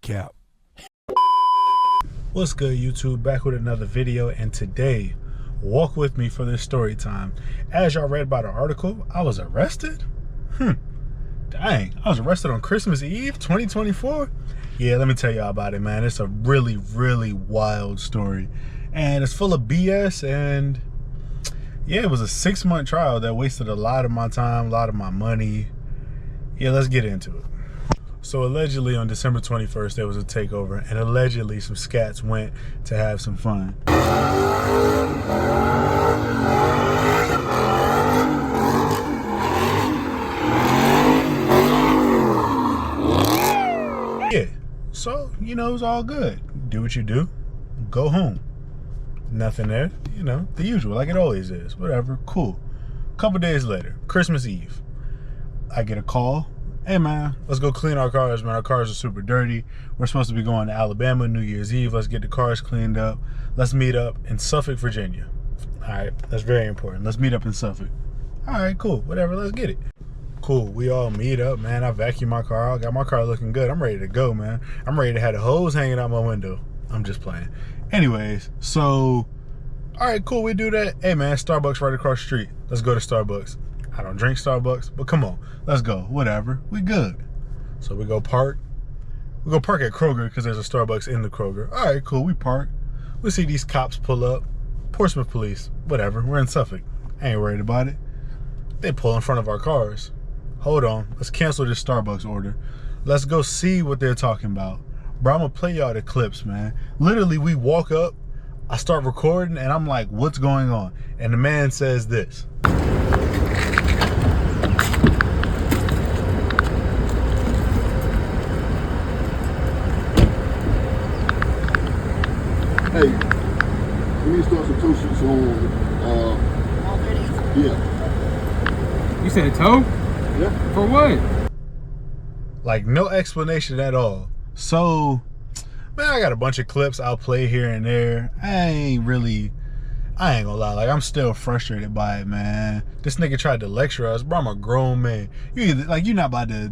Cap. What's good, YouTube? Back with another video, and today walk with me for this story time. As y'all read by the article, I was arrested. Dang, I was arrested on Christmas Eve 2024. Yeah, let me tell y'all about it, man. It's a really wild story, and it's full of BS. And yeah, it was a 6-month trial that wasted a lot of my time, a lot of my money. Yeah, let's get into it. So allegedly on December 21st, there was a takeover, and allegedly some scats went to have some fun. Yeah, so, you know, it was all good. Do what you do, go home. Nothing there, you know, the usual, like it always is. Whatever, cool. Couple days later, Christmas Eve, I get a call. Hey man, let's go clean our cars, man. Our cars are super dirty. We're supposed to be going to Alabama New Year's Eve. Let's get the cars cleaned up. Let's meet up in Suffolk, Virginia. All right, that's very important. Let's meet up in Suffolk. All right, cool, whatever, let's get it. Cool, we all meet up, man. I vacuum my car out, got my car looking good. I'm ready to go, man. I'm ready to have the hose hanging out my window. I'm just playing. Anyways, so, all right, cool, we do that. Hey man, Starbucks right across the street. Let's go to Starbucks. I don't drink Starbucks, but come on, let's go, whatever, we good. So we go park. We go park at Kroger because there's a Starbucks in the Kroger. All right, cool, we park. We see these cops pull up. Portsmouth police, whatever, we're in Suffolk. I ain't worried about it. They pull in front of our cars. Hold on, let's cancel this Starbucks order. Let's go see what they're talking about. Bro, I'm gonna play y'all the clips, man. Literally, we walk up, I start recording, and I'm like, what's going on? And the man says this. Hey, we need to start some tow sheets on, yeah. You said a tow? Yeah. For what? Like, no explanation at all. So, man, I got a bunch of clips I'll play here and there. I ain't gonna lie, like, I'm still frustrated by it, man. This nigga tried to lecture us. Bro, I'm a grown man. You're not about to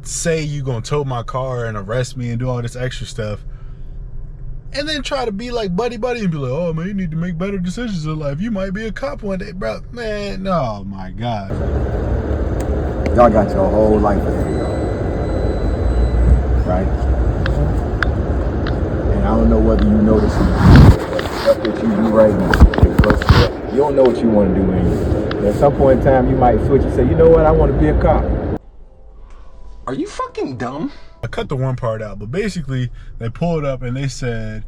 say you gonna tow my car and arrest me and do all this extra stuff, and then try to be like buddy and be like, oh man, you need to make better decisions in life. You might be a cop one day, bro. Man, oh my God. Y'all got your whole life ahead of y'all, right? And I don't know whether you notice the stuff that you do right now. You don't know what you want to do anymore. At some point in time, you might switch and say, you know what, I want to be a cop. Are you fucking dumb? I cut the one part out, but basically they pulled up and they said,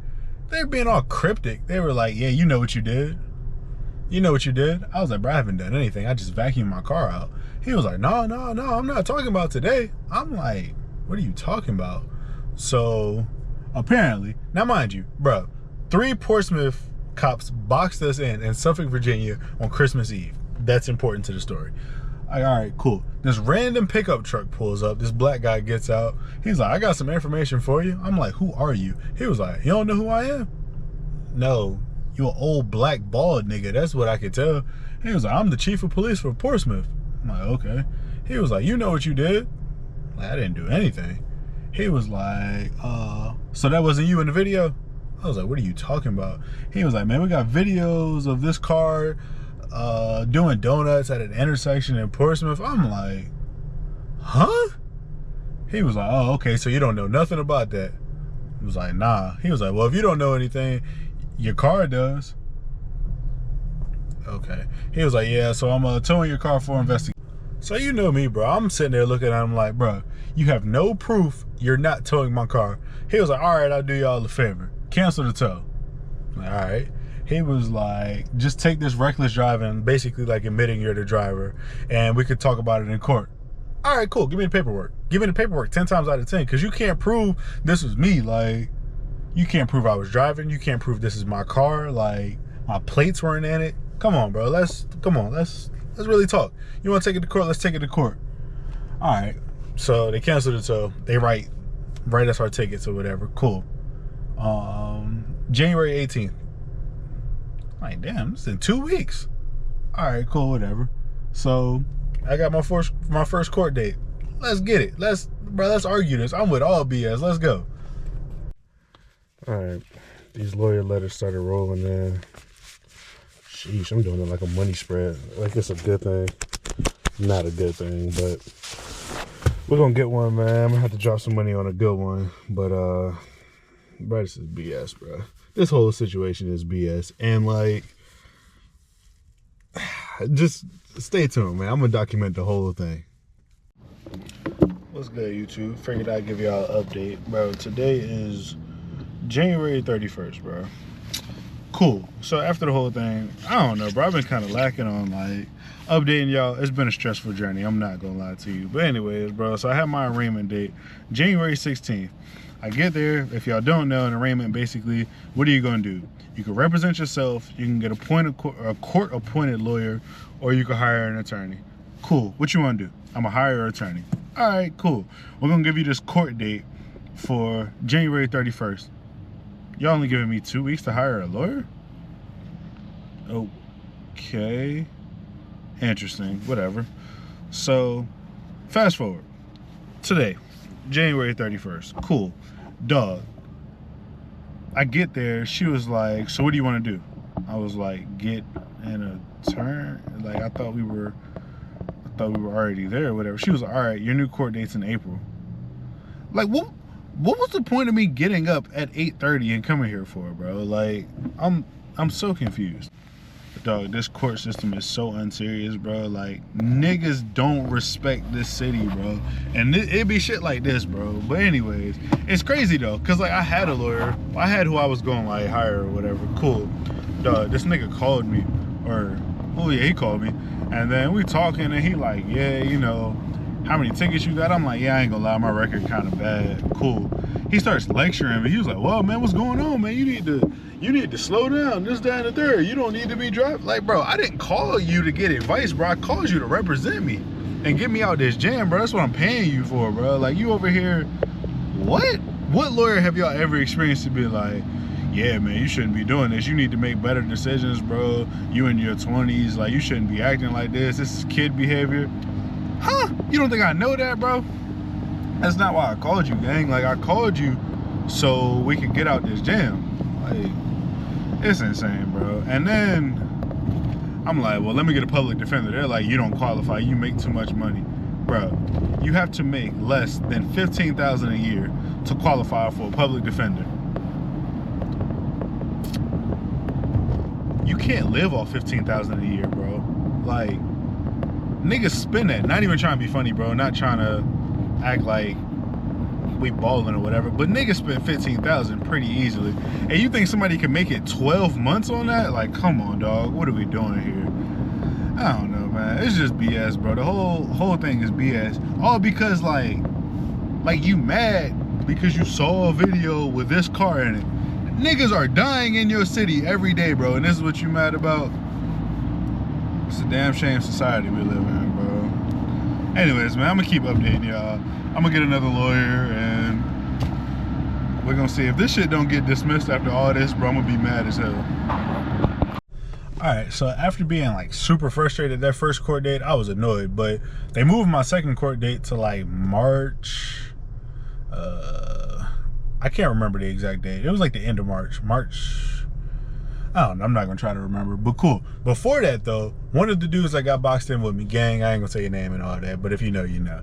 they're being all cryptic. They were like, yeah, you know what you did? You know what you did? I was like, bro, I haven't done anything. I just vacuumed my car out. He was like, no, I'm not talking about today. I'm like, what are you talking about? So apparently, now mind you, bro, 3 Portsmouth cops boxed us in Suffolk, Virginia on Christmas Eve. That's important to the story. Like, all right, cool. This random pickup truck pulls up. This black guy gets out. He's like, I got some information for you. I'm like, who are you? He was like, you don't know who I am? No, you an old black bald nigga. That's what I could tell. He was like, I'm the chief of police for Portsmouth. I'm like, okay. He was like, you know what you did? Like, I didn't do anything. He was like, so that wasn't you in the video? I was like, what are you talking about? He was like, man, we got videos of this car doing donuts at an intersection in Portsmouth. I'm like, huh? He was like, oh, okay, so you don't know nothing about that. I was like, nah. He was like, well, if you don't know anything, your car does. Okay. He was like, yeah, so I'm towing your car for investigation. So you know me, bro. I'm sitting there looking at him like, bro, you have no proof you're not towing my car. He was like, all right, I'll do y'all a favor. Cancel the tow. I'm like, all right. He was like, just take this reckless driving, basically like admitting you're the driver, and we could talk about it in court. All right, cool. Give me the paperwork. Give me the paperwork 10 times out of 10, because you can't prove this was me. Like, you can't prove I was driving. You can't prove this is my car. Like, my plates weren't in it. Come on, bro. Let's really talk. You want to take it to court? Let's take it to court. All right. So they canceled the tow. They write us our tickets or whatever. Cool. January 18th. Like, damn, it's in 2 weeks. All right, cool, whatever. So I got my first court date. Let's get it. Let's argue this. I'm with all BS. Let's go. All right, these lawyer letters started rolling in. Sheesh, I'm doing it like a money spread. Like it's a good thing. Not a good thing, but we're gonna get one, man. I'm gonna have to drop some money on a good one. But bro, this is BS, bro. This whole situation is BS. And like, just stay tuned, man. I'm gonna document the whole thing. What's good, YouTube? Figured I'd give y'all an update, bro. Today is January 31st, bro. Cool. So after the whole thing, I don't know, bro. I've been kind of lacking on like updating y'all. It's been a stressful journey. I'm not gonna lie to you. But anyways, bro. So I have my arraignment date, January 16th. I get there. If y'all don't know, an arraignment basically, what are you gonna do? You can represent yourself. You can get a court-appointed lawyer, or you can hire an attorney. Cool. What you want to do? I'm gonna hire an attorney. All right, cool. We're gonna give you this court date for January 31st. Y'all only giving me 2 weeks to hire a lawyer? Okay. Interesting. Whatever. So, fast forward. Today, January 31st. Cool. Dog. I get there. She was like, so what do you want to do? I was like, get an attorney. Like, I thought we were already there or whatever. She was like, all right, your new court date's in April. Like, what was the point of me getting up at 8:30 and coming here for, bro? Like, I'm so confused. But dog, this court system is so unserious, bro. Like, niggas don't respect this city, bro. And it be shit like this, bro. But anyways, it's crazy though, cause like I had a lawyer. I had who I was going like hire or whatever. Cool. Dog, this nigga called me, or oh yeah, he called me. And then we talking and he like, yeah, you know, how many tickets you got? I'm like, yeah, I ain't gonna lie, my record kind of bad. Cool. He starts lecturing me. He was like, well, man, what's going on, man? You need to slow down, this, that, and the third. You don't need to be driving. Like, bro, I didn't call you to get advice, bro. I called you to represent me and get me out this jam, bro. That's what I'm paying you for, bro. Like, you over here, what? What lawyer have y'all ever experienced to be like, yeah, man, you shouldn't be doing this. You need to make better decisions, bro. You in your 20s, like, you shouldn't be acting like this. This is kid behavior. Huh? You don't think I know that, bro? That's not why I called you, gang. Like, I called you so we could get out this jam. Like, it's insane, bro. And then I'm like, well, let me get a public defender. They're like, you don't qualify. You make too much money. Bro, you have to make less than $15,000 a year to qualify for a public defender. You can't live off $15,000 a year, bro. Like, niggas spend that. Not even trying to be funny, bro. Not trying to act like we balling or whatever, but niggas spend $15,000 pretty easily. And you think somebody can make it 12 months on that? Like, come on, dog. What are we doing here? I don't know, man. It's just BS, bro. The whole thing is BS. All because like you mad because you saw a video with this car in it. Niggas are dying in your city every day, bro, and this is what you mad about? It's a damn shame society we live in, bro. Anyways, man, I'm gonna keep updating y'all. I'm gonna get another lawyer, and we're gonna see if this shit don't get dismissed after all this, bro. I'm gonna be mad as hell. All right, so after being like super frustrated that first court date, I was annoyed, but they moved my second court date to like March. I can't remember the exact date. It was like the end of March. I don't know, I'm not gonna try to remember, but cool. Before that though, one of the dudes that got boxed in with me, gang, I ain't gonna say your name and all that, but if you know, you know.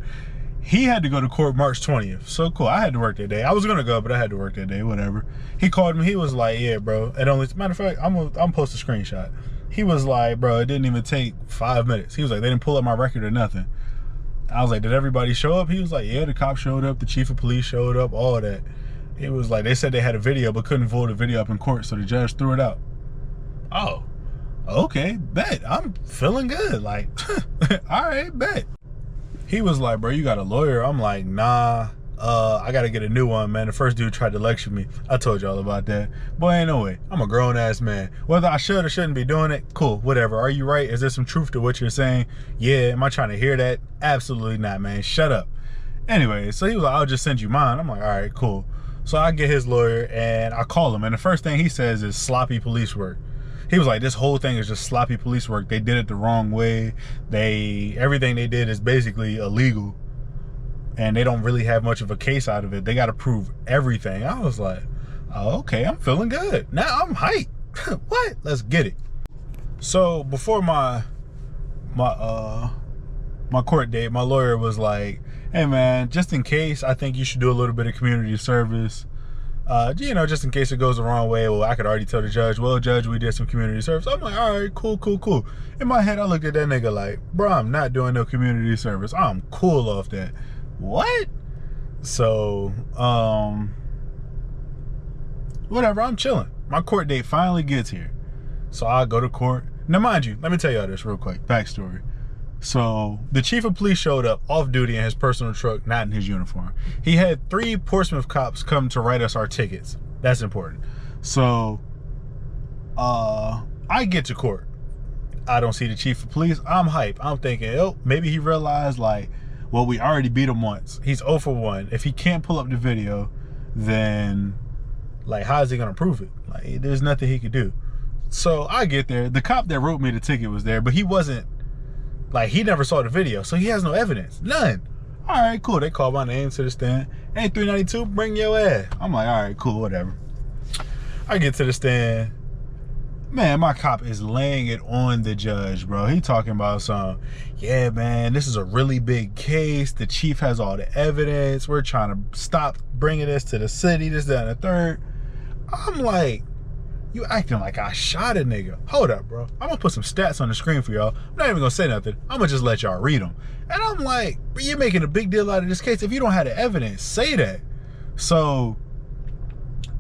He had to go to court March 20th. So cool, I had to work that day. I was gonna go, but I had to work that day, whatever. He called me, he was like, yeah, bro. It only, matter of fact, I'm post a screenshot. He was like, bro, it didn't even take 5 minutes. He was like, they didn't pull up my record or nothing. I was like, did everybody show up? He was like, yeah, the cop showed up, the chief of police showed up, all that. He was like, they said they had a video, but couldn't vote the video up in court, so the judge threw it out. Oh, okay, bet. I'm feeling good. Like, all right, bet. He was like, bro, you got a lawyer? I'm like, nah, I gotta get a new one, man. The first dude tried to lecture me. I told y'all about that. Boy, ain't no way. I'm a grown-ass man. Whether I should or shouldn't be doing it, cool, whatever. Are you right? Is there some truth to what you're saying? Yeah, am I trying to hear that? Absolutely not, man. Shut up. Anyway, so he was like, I'll just send you mine. I'm like, all right, cool. So I get his lawyer, and I call him, and the first thing he says is sloppy police work. He was like, this whole thing is just sloppy police work. They did it the wrong way. Everything they did is basically illegal. And they don't really have much of a case out of it. They got to prove everything. I was like, Oh, okay, I'm feeling good. Now I'm hyped. What? Let's get it. So before my court date, my lawyer was like, hey man, just in case, I think you should do a little bit of community service. You know, just in case it goes the wrong way. Well, I could already tell the judge, well, judge, we did some community service. I'm like, all right, cool. In my head, I looked at that nigga like, bro, I'm not doing no community service. I'm cool off that. What? So, whatever, I'm chilling. My court date finally gets here. So I go to court. Now, mind you, let me tell y'all this real quick, backstory. So the chief of police showed up off duty in his personal truck, not in his uniform. He had 3 Portsmouth cops come to write us our tickets. That's important. So I get to court. I don't see the chief of police. I'm hype. I'm thinking, oh, maybe he realized like, well, we already beat him once. He's 0 for 1. If he can't pull up the video, then like, how is he gonna prove it? Like, there's nothing he could do. So I get there. The cop that wrote me the ticket was there, but he wasn't, like, he never saw the video, so he has no evidence. None. All right, cool. They called my name to the stand. Hey, 392, bring your ass. I'm like, all right, cool, whatever. I get to the stand. Man, my cop is laying it on the judge, bro. He talking about some, yeah, man, this is a really big case. The chief has all the evidence. We're trying to stop bringing this to the city, this, that, and the third. I'm like, you acting like I shot a nigga. Hold up, bro. I'm gonna put some stats on the screen for y'all. I'm not even gonna say nothing. I'm gonna just let y'all read them. And I'm like, you're making a big deal out of this case. If you don't have the evidence, say that. So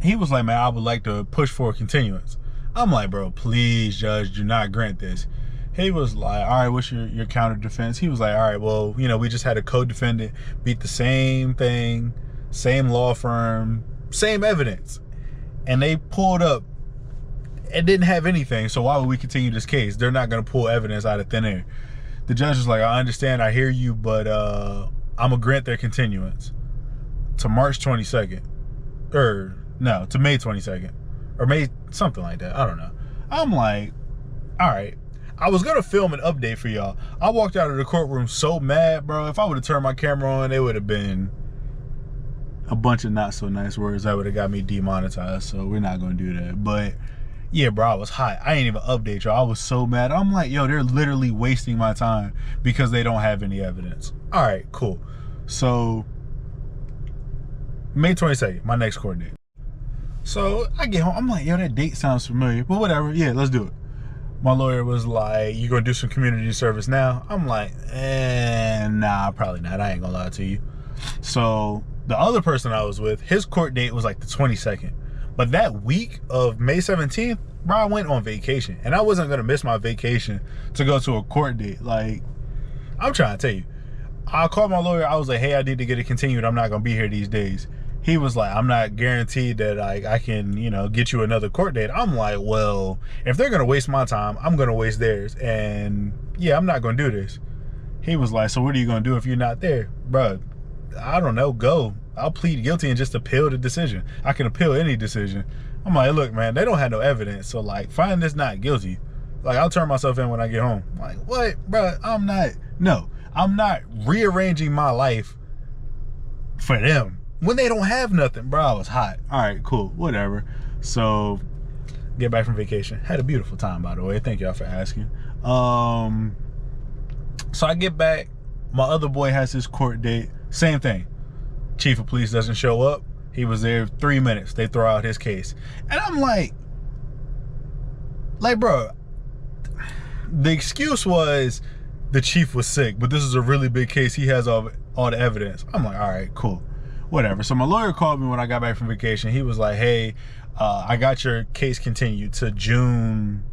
he was like, man, I would like to push for a continuance. I'm like, bro, please, judge, do not grant this. He was like, all right, what's your counter defense? He was like, all right, well, you know, we just had a co-defendant beat the same thing, same law firm, same evidence. And they pulled up and didn't have anything, so why would we continue this case? They're not gonna pull evidence out of thin air. The judge was like, I understand, I hear you, but I'm gonna grant their continuance to March 22nd. Or, no, to May 22nd. Or May, something like that, I don't know. I'm like, all right. I was gonna film an update for y'all. I walked out of the courtroom so mad, bro. If I would've turned my camera on, it would've been a bunch of not so nice words that would've got me demonetized, so we're not gonna do that. But yeah, bro, I was hot. I ain't even update y'all. I was so mad. I'm like, yo, they're literally wasting my time because they don't have any evidence. All right, cool. So May 22nd, my next court date. So I get home. I'm like, yo, that date sounds familiar, but whatever. Yeah, let's do it. My lawyer was like, you gonna do some community service now? I'm like, nah, probably not. I ain't gonna lie to you. So the other person I was with, his court date was like the 22nd. But that week of May 17th, bro, I went on vacation. And I wasn't gonna miss my vacation to go to a court date. Like, I'm trying to tell you. I called my lawyer. I was like, hey, I need to get it continued. I'm not gonna be here these days. He was like, I'm not guaranteed that I can, you know, get you another court date. I'm like, well, if they're gonna waste my time, I'm gonna waste theirs. And yeah, I'm not gonna do this. He was like, so what are you gonna do if you're not there? Bro, I don't know, go. I'll plead guilty and just appeal the decision. I can appeal any decision. I'm like, look, man, they don't have no evidence. So like, find this not guilty. Like, I'll turn myself in when I get home. I'm like, what, bro? I'm not rearranging my life for them when they don't have nothing, bro. I was hot. All right, cool, whatever. So get back from vacation. Had a beautiful time, by the way. Thank y'all for asking. So I get back. My other boy has his court date. Same thing. Chief of police doesn't show up. He was there 3 minutes. They throw out his case. And I'm like, bro, the excuse was the chief was sick, but this is a really big case. He has all the evidence. I'm like, all right, cool, whatever. So my lawyer called me when I got back from vacation. He was like, hey, I got your case continued to June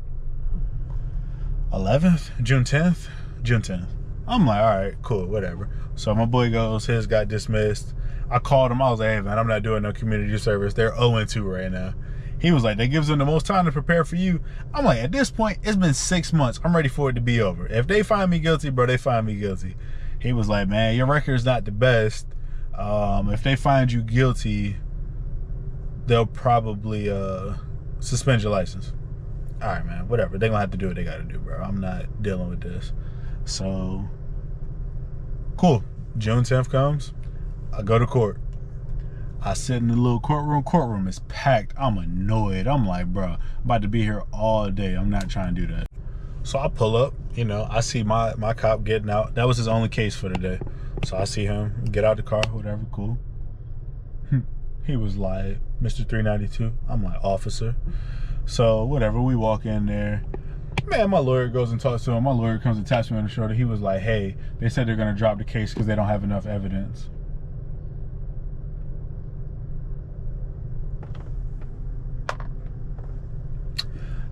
11th, June 10th, June 10th. I'm like, all right, cool, whatever. So my boy goes, his got dismissed. I called him. I was like, hey, man, I'm not doing no community service. They're 0-2 right now. He was like, that gives them the most time to prepare for you. I'm like, at this point, it's been 6 months. I'm ready for it to be over. If they find me guilty, bro, they find me guilty. He was like, man, your record's not the best. If they find you guilty, they'll probably suspend your license. All right, man, whatever. They're going to have to do what they got to do, bro. I'm not dealing with this. So, cool. June 10th comes. I go to court. I sit in the little courtroom is packed. I'm annoyed. I'm like, bro, I'm about to be here all day. I'm not trying to do that. So I pull up, you know, I see my cop getting out. That was his only case for the day. So I see him get out the car, whatever, cool. He was like, Mr. 392. I'm like, officer. So whatever, we walk in there. Man, my lawyer goes and talks to him. My lawyer comes and taps me on the shoulder. He was like, hey, they said they're gonna drop the case because they don't have enough evidence.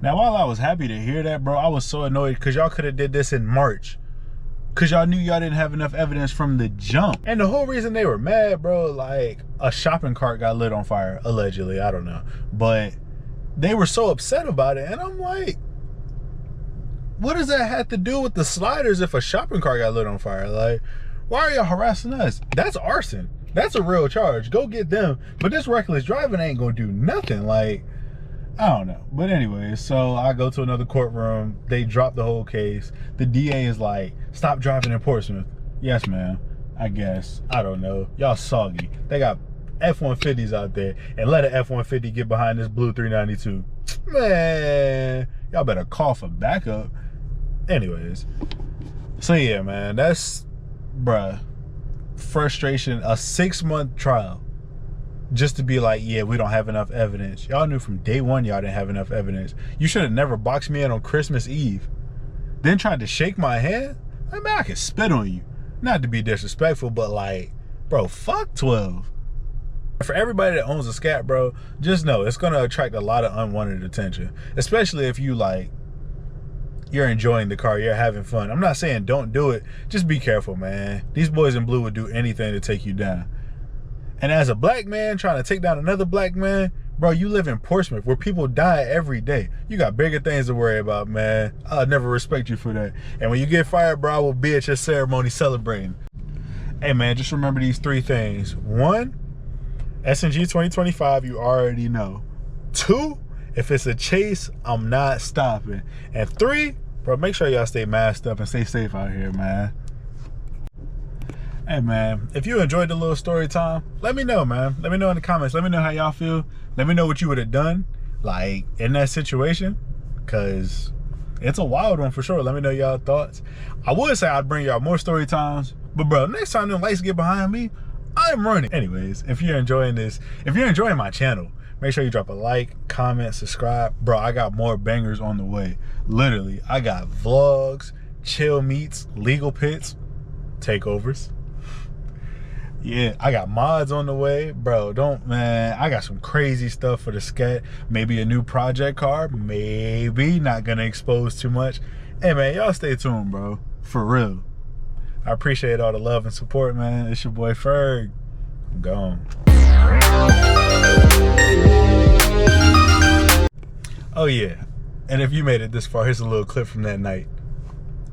Now, while I was happy to hear that, bro, I was so annoyed because y'all could have did this in March. Because y'all knew y'all didn't have enough evidence from the jump. And the whole reason they were mad, bro, like a shopping cart got lit on fire, allegedly, I don't know. But they were so upset about it. And I'm like, what does that have to do with the sliders if a shopping cart got lit on fire? Like, why are y'all harassing us? That's arson. That's a real charge. Go get them. But this reckless driving ain't gonna do nothing. Like, I don't know. But anyway, so I go to another courtroom. They drop the whole case. The DA is like, stop driving in Portsmouth. Yes, ma'am. I guess. I don't know. Y'all soggy. They got F-150s out there. And let an F-150 get behind this blue 392. Man, y'all better call for backup. Anyways. So yeah, man. That's, bruh, frustration. A 6-month trial. Just to be like, yeah, we don't have enough evidence. Y'all knew from day one y'all didn't have enough evidence. You should have never boxed me in on Christmas Eve. Then tried to shake my hand? I mean, I could spit on you. Not to be disrespectful, but like, bro, fuck 12. For everybody that owns a scat, bro, just know it's gonna attract a lot of unwanted attention. Especially if you like, you're enjoying the car, you're having fun. I'm not saying don't do it. Just be careful, man. These boys in blue would do anything to take you down. And as a black man trying to take down another black man, bro, you live in Portsmouth where people die every day. You got bigger things to worry about, man. I'll never respect you for that. And when you get fired, bro, I will be at your ceremony celebrating. Hey, man, just remember these 3 things. 1, SNG 2025, you already know. 2, if it's a chase, I'm not stopping. And 3, bro, make sure y'all stay masked up and stay safe out here, man. Hey, man, if you enjoyed the little story time, let me know, man. Let me know in the comments. Let me know how y'all feel. Let me know what you would have done, like, in that situation, because it's a wild one for sure. Let me know y'all thoughts. I would say I'd bring y'all more story times, but, bro, next time them lights get behind me, I'm running. Anyways, if you're enjoying this, if you're enjoying my channel, make sure you drop a like, comment, subscribe. Bro, I got more bangers on the way. Literally, I got vlogs, chill meets, legal pits, takeovers. Yeah, I got mods on the way. Bro, man, I got some crazy stuff for the scat. Maybe a new project car. Maybe. Not gonna expose too much. Hey, man, y'all stay tuned, bro. For real. I appreciate all the love and support, man. It's your boy Ferg. I'm gone. Oh, yeah. And if you made it this far, here's a little clip from that night.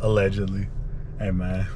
Allegedly. Hey, man.